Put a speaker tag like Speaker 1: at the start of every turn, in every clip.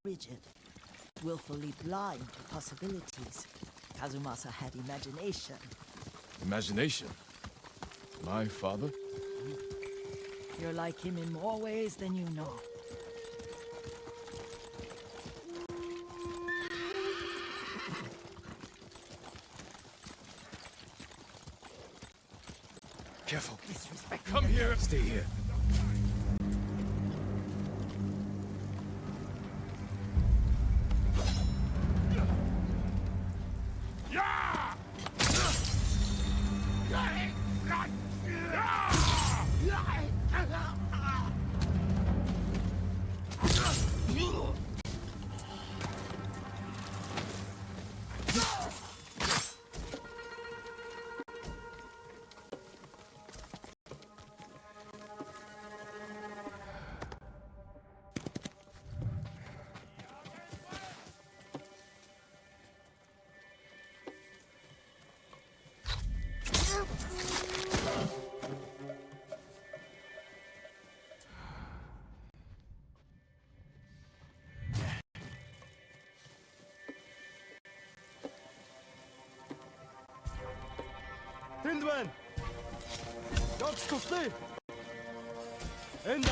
Speaker 1: rigid, willfully blind to possibilities. Kazumasa had imagination.
Speaker 2: Imagination? My father?
Speaker 1: You're like him in more ways than you know.
Speaker 2: Careful. Come here. Stay here.
Speaker 3: Tindwen! Jobs to sleep! End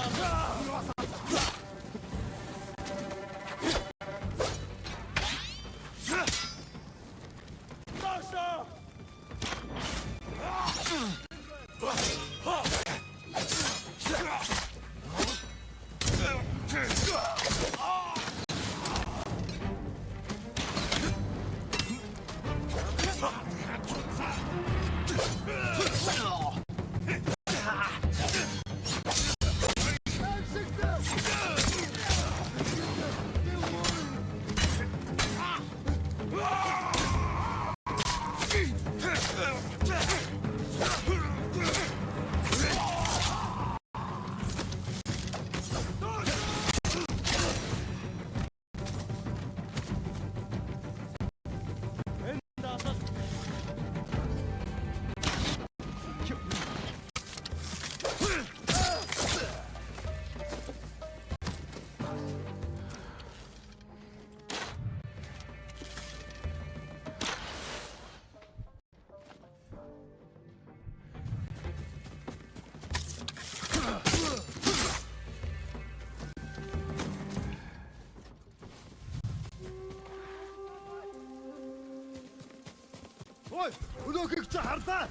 Speaker 3: Ой, өнөөхийг чи харлаа.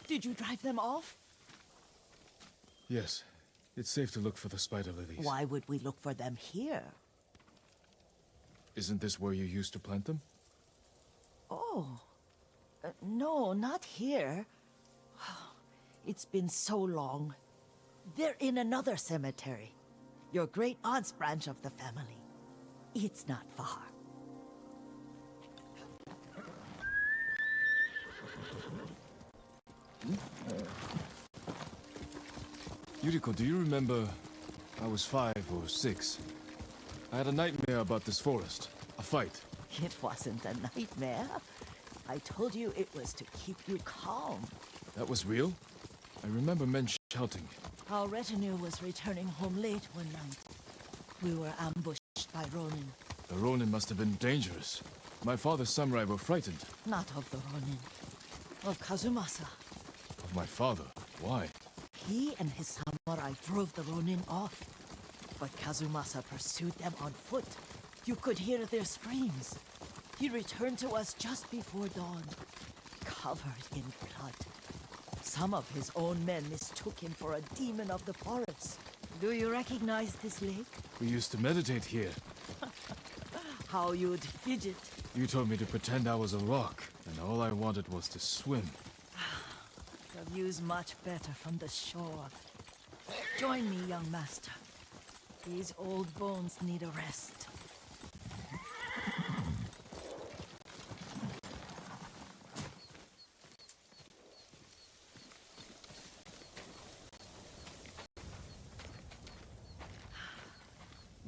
Speaker 1: Did you drive them off?
Speaker 2: Yes. It's safe to look for the spider lilies.
Speaker 1: Why would we look for them here?
Speaker 2: Isn't this where you used to plant them?
Speaker 1: Oh. No, not here. It's been so long. They're in another cemetery. Your great-aunt's branch of the family. It's not far.
Speaker 2: Yuriko, do you remember? I was 5 or 6. I had a nightmare about this forest. A fight.
Speaker 1: It wasn't a nightmare. I told you it was to keep you calm.
Speaker 2: That was real? I remember men shouting.
Speaker 1: Our retinue was returning home late one night. We were ambushed by Ronin.
Speaker 2: The Ronin must have been dangerous. My father's samurai were frightened.
Speaker 1: Not of the Ronin. Of Kazumasa.
Speaker 2: Of my father? Why?
Speaker 1: He and his samurai drove the Ronin off. But Kazumasa pursued them on foot. You could hear their screams. He returned to us just before dawn, covered in blood. Some of his own men mistook him for a demon of the forest. Do you recognize this lake?
Speaker 2: We used to meditate here.
Speaker 1: How you'd fidget.
Speaker 2: You told me to pretend I was a rock, and all I wanted was to swim.
Speaker 1: The view's much better from the shore. Join me, young master. These old bones need a rest.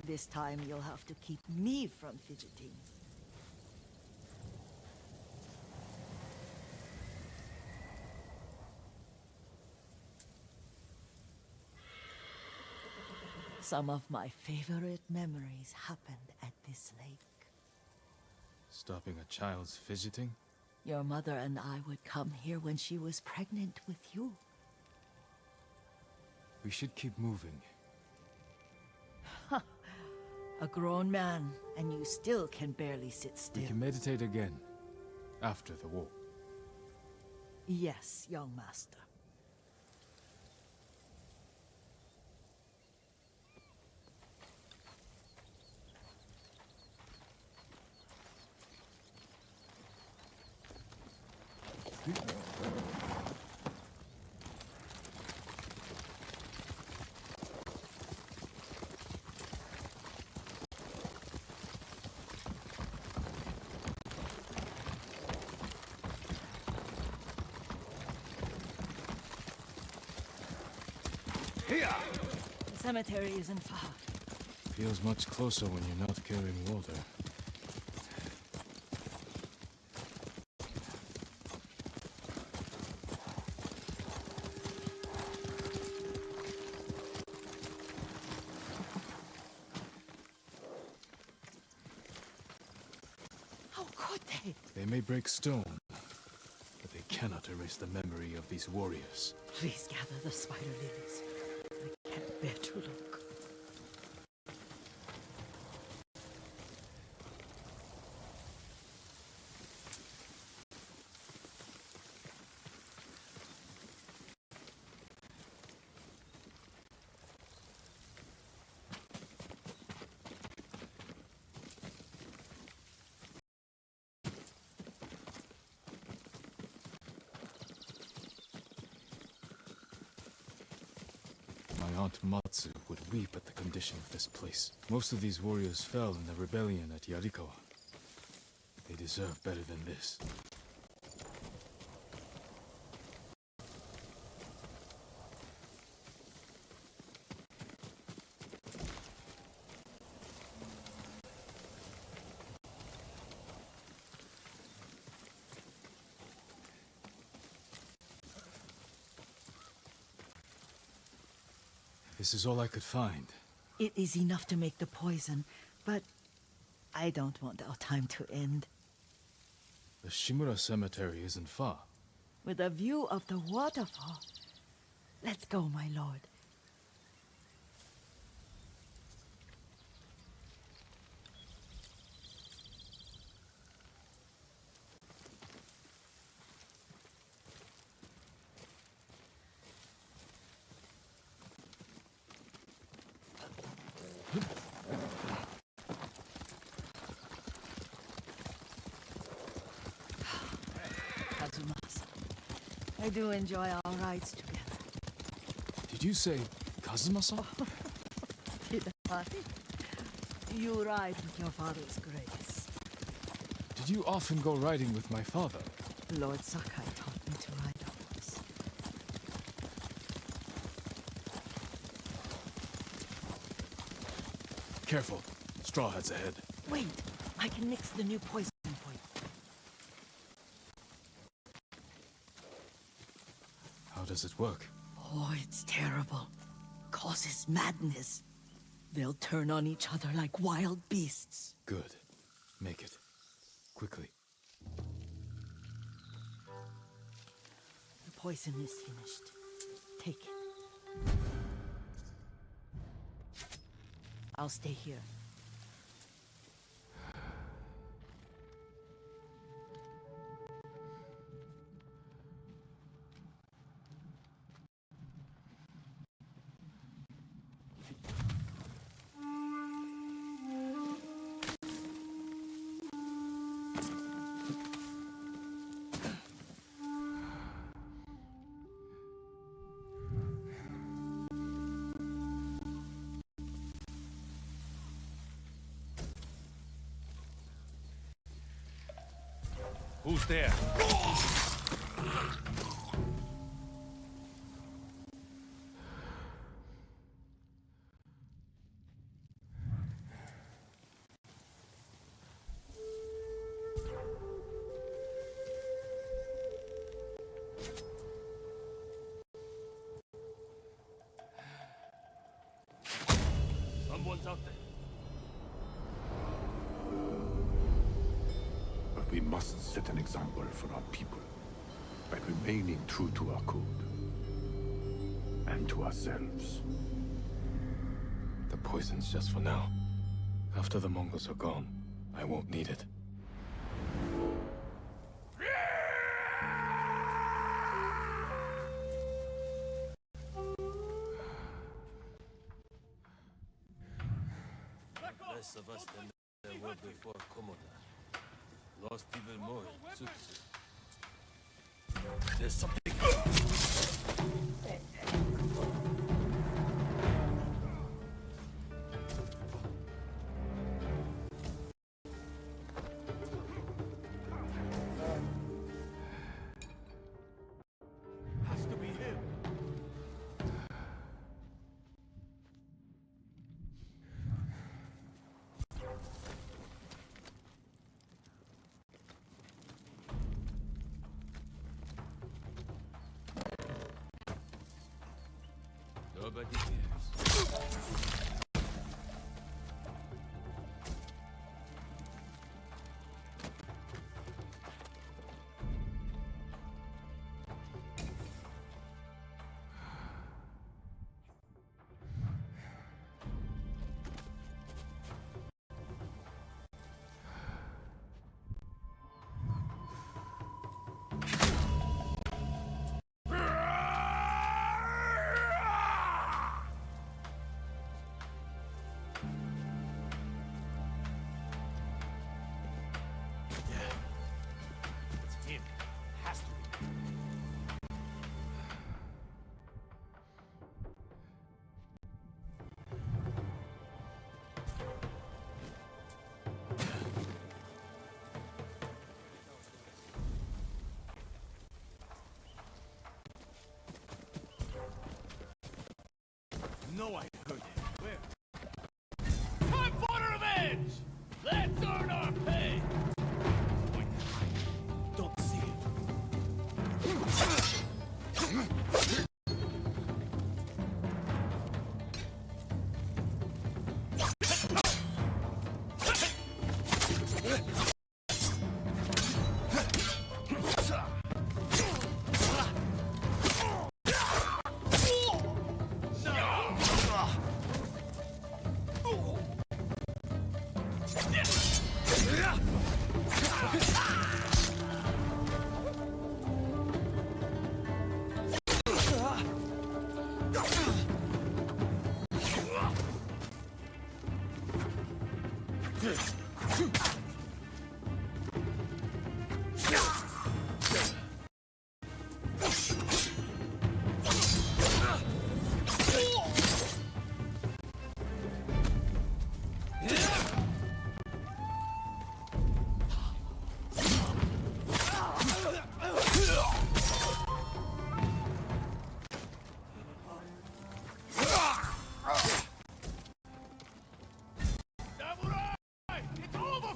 Speaker 1: This time you'll have to keep me from fidgeting. Some of my favorite memories happened at this lake.
Speaker 2: Stopping a child's fidgeting?
Speaker 1: Your mother and I would come here when she was pregnant with you.
Speaker 2: We should keep moving.
Speaker 1: A grown man, and you still can barely sit still.
Speaker 2: We can meditate again. After the war.
Speaker 1: Yes, young master. The cemetery isn't far.
Speaker 2: Feels much closer when you're not carrying water.
Speaker 1: How could they?
Speaker 2: They may break stone, but they cannot erase the memory of these warriors.
Speaker 1: Please gather the spider lilies. I can't bear to look.
Speaker 2: My Aunt Matsu would weep at the condition of this place. Most of these warriors fell in the rebellion at Yarikawa. They deserve better than this. This is all I could find.
Speaker 1: It is enough to make the poison, but I don't want our time to end.
Speaker 2: The Shimura Cemetery isn't far.
Speaker 1: With a view of the waterfall. Let's go, my lord. Kazumasa, I do enjoy our rides together.
Speaker 2: Did you say Kazumasa?
Speaker 1: Did I? You ride with your father's grace.
Speaker 2: Did you often go riding with my father?
Speaker 1: Lord Sakai taught me to ride a horse.
Speaker 2: Careful. Straw Hat's ahead.
Speaker 1: Wait, I can mix the new poison for you.
Speaker 2: How does it work?
Speaker 1: Oh, it's terrible. Causes madness. They'll turn on each other like wild beasts.
Speaker 2: Good. Make it. Quickly.
Speaker 1: The poison is finished. Take it. I'll stay here.
Speaker 3: Who's there? Someone's out there.
Speaker 4: But we must set an example for our people by remaining true to our code and to ourselves.
Speaker 2: The poison's just for now. After the Mongols are gone, I won't need it.
Speaker 5: Less of us than there were before Komoda. Lost even more in Tsutsu. There's something.
Speaker 3: Has to be him.
Speaker 5: Nobody cares.
Speaker 3: It's him. Has to be. No, I heard him. Where? Time for revenge! Let's earn our pay! Wait. Don't see him.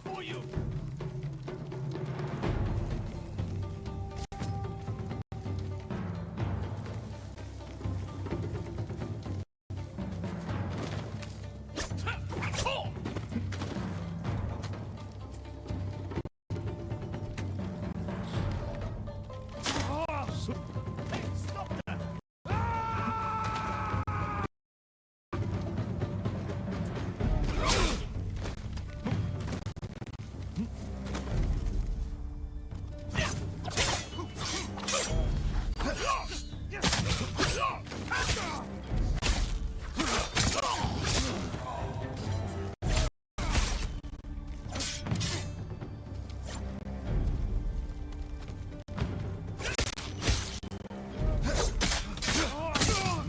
Speaker 3: for you! Hey, stop that!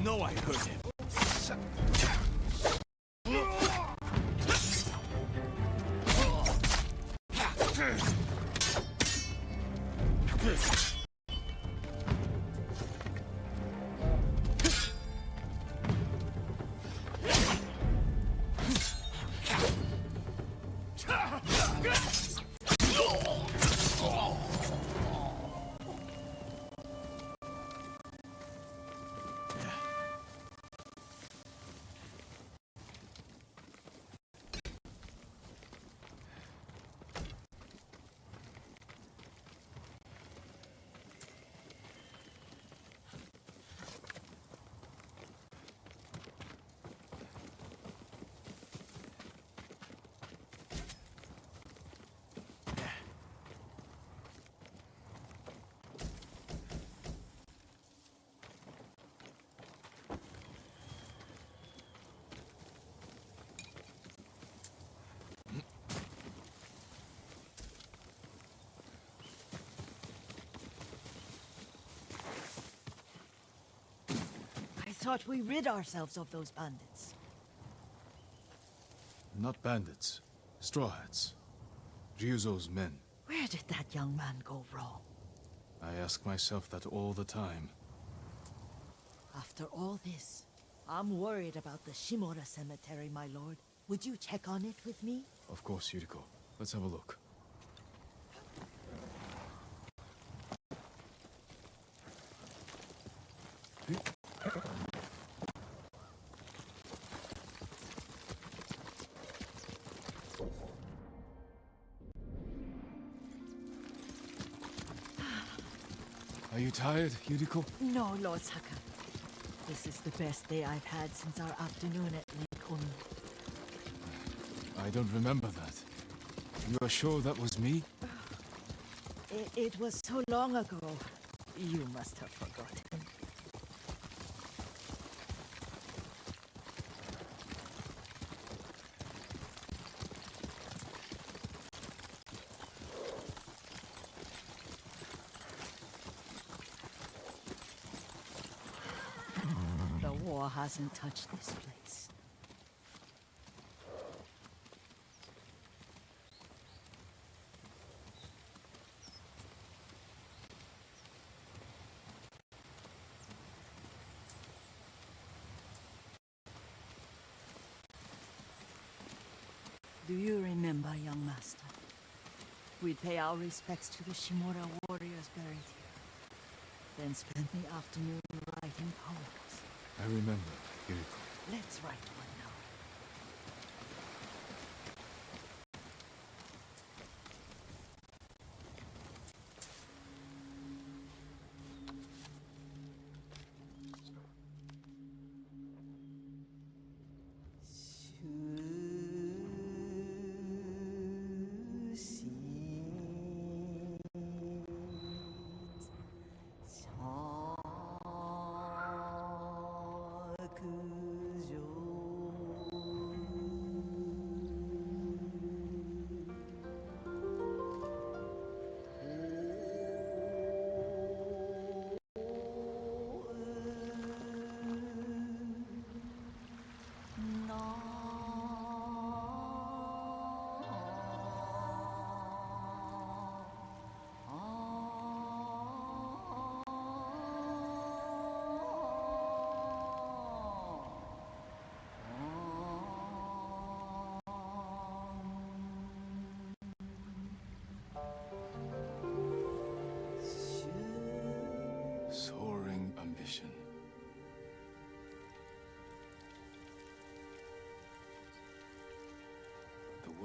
Speaker 3: No, I heard him.
Speaker 1: I thought we rid ourselves of those bandits.
Speaker 2: Not bandits. Straw Hats. Ryuzo's men.
Speaker 1: Where did that young man go wrong?
Speaker 2: I ask myself that all the time.
Speaker 1: After all this, I'm worried about the Shimura cemetery, my lord. Would you check on it with me?
Speaker 2: Of course, Yuriko. Let's have a look. Are you tired, Yuriko?
Speaker 1: No, Lord Saka. This is the best day I've had since our afternoon at Lake Umi.
Speaker 2: I don't remember that. You are sure that was me?
Speaker 1: It was so long ago. You must have forgotten. The war hasn't touched this place. Do you remember, young master? We'd pay our respects to the Shimura warriors buried here, then spend the afternoon writing poems.
Speaker 2: I remember, Yuriko.
Speaker 1: Let's write one now. Sushi.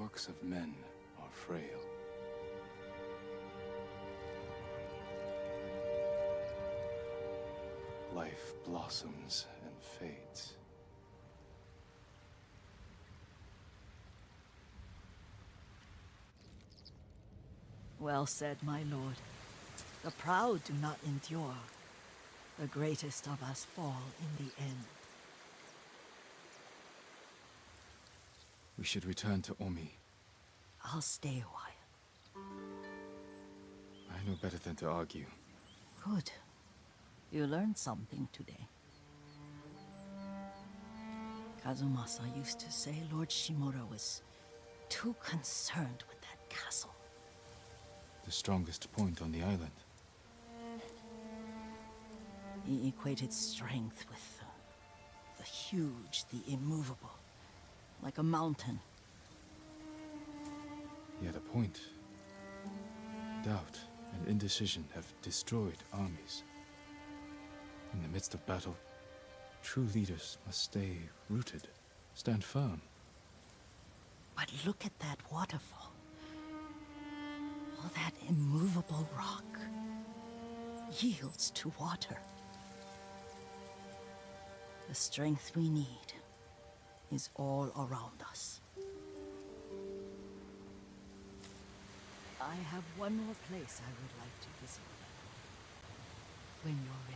Speaker 2: hearts of men are frail. Life blossoms and fades.
Speaker 1: Well said, my lord. The proud do not endure. The greatest of us fall in the end.
Speaker 2: We should return to Omi.
Speaker 1: I'll stay a while.
Speaker 2: I know better than to argue.
Speaker 1: Good. You learned something today. Kazumasa used to say Lord Shimura was too concerned with that castle.
Speaker 2: The strongest point on the island.
Speaker 1: He equated strength with the huge, the immovable, like a mountain.
Speaker 2: He had a point. Doubt and indecision have destroyed armies. In the midst of battle, true leaders must stay rooted, stand firm.
Speaker 1: But look at that waterfall. All that immovable rock yields to water. The strength we need is all around us. I have one more place I would like to visit. When you're